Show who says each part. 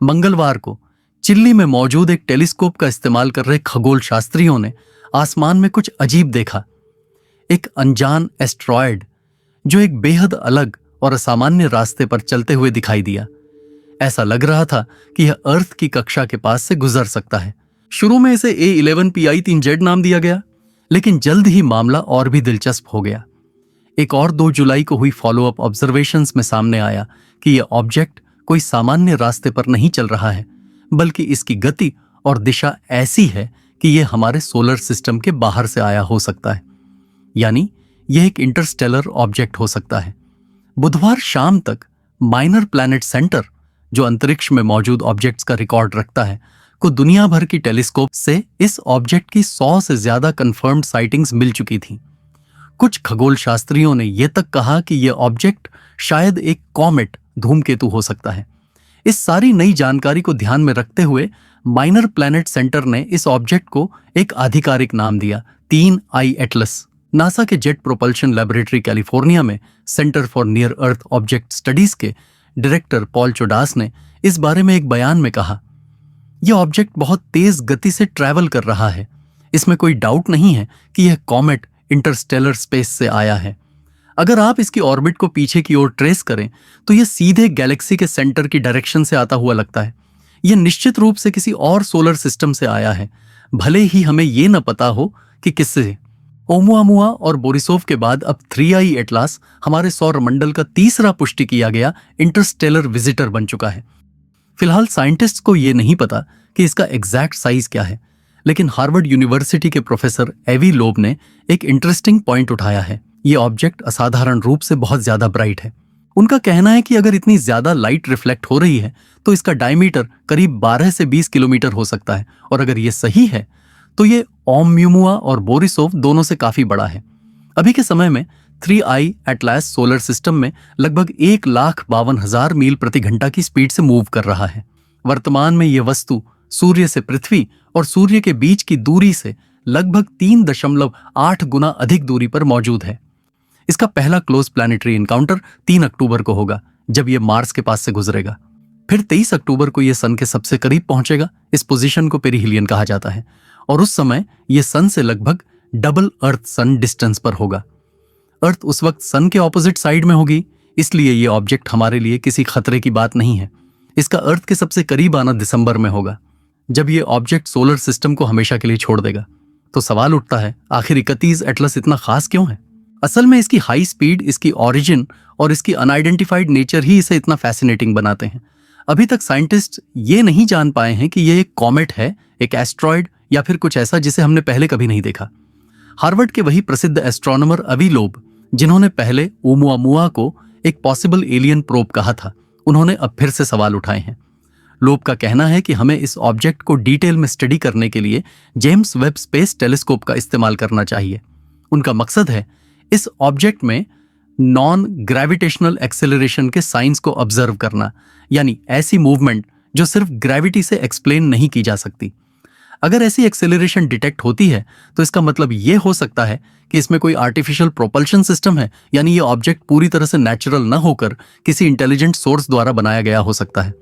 Speaker 1: मंगलवार को चिल्ली में मौजूद एक टेलीस्कोप का इस्तेमाल कर रहे खगोल शास्त्रियों ने आसमान में कुछ अजीब देखा। एक अनजान एस्ट्रॉयड जो एक बेहद अलग और असामान्य रास्ते पर चलते हुए दिखाई दिया। ऐसा लग रहा था कि यह अर्थ की कक्षा के पास से गुजर सकता है। शुरू में इसे A11PI3Z नाम दिया गया, लेकिन जल्द ही मामला और भी दिलचस्प हो गया। एक और 2 जुलाई को हुई फॉलोअप ऑब्जर्वेशंस में सामने आया कि यह ऑब्जेक्ट कोई सामान्य रास्ते पर नहीं चल रहा है, बल्कि इसकी गति और दिशा ऐसी है कि यह हमारे सोलर सिस्टम के बाहर से आया हो सकता है, यानी यह एक इंटरस्टेलर ऑब्जेक्ट हो सकता है। बुधवार शाम तक माइनर प्लैनेट सेंटर, जो अंतरिक्ष में मौजूद ऑब्जेक्ट्स का रिकॉर्ड रखता है, को दुनिया भर की टेलीस्कोप से इस ऑब्जेक्ट की 100 से ज्यादा कंफर्म्ड साइटिंग्स मिल चुकी थीं। कुछ खगोल शास्त्रियों ने यह तक कहा कि यह ऑब्जेक्ट शायद एक कॉमेट धूमकेतु हो सकता है। इस सारी नई जानकारी को ध्यान में रखते हुए माइनर प्लैनेट सेंटर ने इस ऑब्जेक्ट को एक आधिकारिक नाम दिया, 3I एटलस। नासा के जेट प्रोपल्शन लैबोरेटरी कैलिफोर्निया में centre for near earth object studies के डायरेक्टर पॉल चोडास ने इस बारे में एक बयान में कहा, यह ऑब्जेक्ट बहुत तेज गति से ट्रैवल कर रहा है। इसमें कोई डाउट नहीं है कि यह कॉमेट इंटरस्टेलर स्पेस से आया है। अगर आप इसकी ऑर्बिट को पीछे की ओर ट्रेस करें तो यह सीधे गैलेक्सी के सेंटर की डायरेक्शन से आता हुआ लगता है। यह निश्चित रूप से किसी और सोलर सिस्टम से आया है, भले ही हमें यह न पता हो कि किससे। ओमुआमुआ और बोरिसोव के बाद अब 3I एटलास हमारे सौर मंडल का तीसरा पुष्टि किया गया इंटरस्टेलर विजिटर बन चुका है। फिलहाल साइंटिस्ट्स को यह नहीं पता कि इसका एग्जैक्ट साइज क्या है, लेकिन हार्वर्ड यूनिवर्सिटी के प्रोफेसर एवी लोब ने एक इंटरेस्टिंग पॉइंट उठाया है। यह ऑब्जेक्ट असाधारण रूप से बहुत ज्यादा ब्राइट है। उनका कहना है कि अगर इतनी ज्यादा लाइट रिफ्लेक्ट हो रही है तो इसका डायमीटर करीब 12 से 20 किलोमीटर हो सकता है, और अगर यह सही है तो ये ओमुआमुआ और बोरिसोव दोनों से काफी बड़ा है। अभी के समय में 3I एटलास सोलर सिस्टम में लगभग 1,52,000 मील प्रति घंटा की स्पीड से मूव कर रहा है। वर्तमान में यह वस्तु सूर्य से पृथ्वी और सूर्य के बीच की दूरी से लगभग 3.8 गुना अधिक दूरी पर मौजूद है। इसका पहला क्लोज प्लैनेटरी इनकाउंटर 3 अक्टूबर को होगा, जब यह मार्स के पास से गुजरेगा। फिर 23 अक्टूबर को यह सन के सबसे करीब पहुंचेगा। इस पोजीशन को पेरिहिलियन कहा जाता है, और उस समय यह सन से लगभग डबल अर्थ सन डिस्टेंस पर होगा। अर्थ उस वक्त सन के ऑपोजिट साइड में होगी, इसलिए यह ऑब्जेक्ट हमारे लिए किसी खतरे की बात नहीं है। इसका अर्थ के सबसे करीब आना दिसंबर में होगा, जब यह ऑब्जेक्ट सोलर सिस्टम को हमेशा के लिए छोड़ देगा। तो सवाल उठता है, आखिर 31 एटलस इतना खास क्यों है? असल में इसकी हाई स्पीड, इसकी ऑरिजिन और इसकी अनआइडेंटिफाइड नेचर ही इसे इतना फैसिनेटिंग बनाते हैं। अभी तक साइंटिस्ट ये नहीं जान पाए हैं कि यह एक कॉमेट है, एक एस्ट्रॉयड, या फिर कुछ ऐसा जिसे हमने पहले कभी नहीं देखा। हार्वर्ड के वही प्रसिद्ध एस्ट्रोनॉमर अवी लोब, जिन्होंने पहले ओमुआमुआ को एक पॉसिबल एलियन प्रोब कहा था, उन्होंने अब फिर से सवाल उठाए हैं। लोब का कहना है कि हमें इस ऑब्जेक्ट को डिटेल में स्टडी करने के लिए जेम्स वेब स्पेस टेलीस्कोप का इस्तेमाल करना चाहिए। उनका मकसद है इस ऑब्जेक्ट में नॉन ग्रेविटेशनल एक्सेलरेशन के साइंस को ऑब्जर्व करना, यानी ऐसी मूवमेंट जो सिर्फ ग्रेविटी से एक्सप्लेन नहीं की जा सकती। अगर ऐसी एक्सेलरेशन डिटेक्ट होती है तो इसका मतलब यह हो सकता है कि इसमें कोई आर्टिफिशियल प्रोपल्शन सिस्टम है, यानी यह ऑब्जेक्ट पूरी तरह से नेचुरल न होकर किसी इंटेलिजेंट सोर्स द्वारा बनाया गया हो सकता है।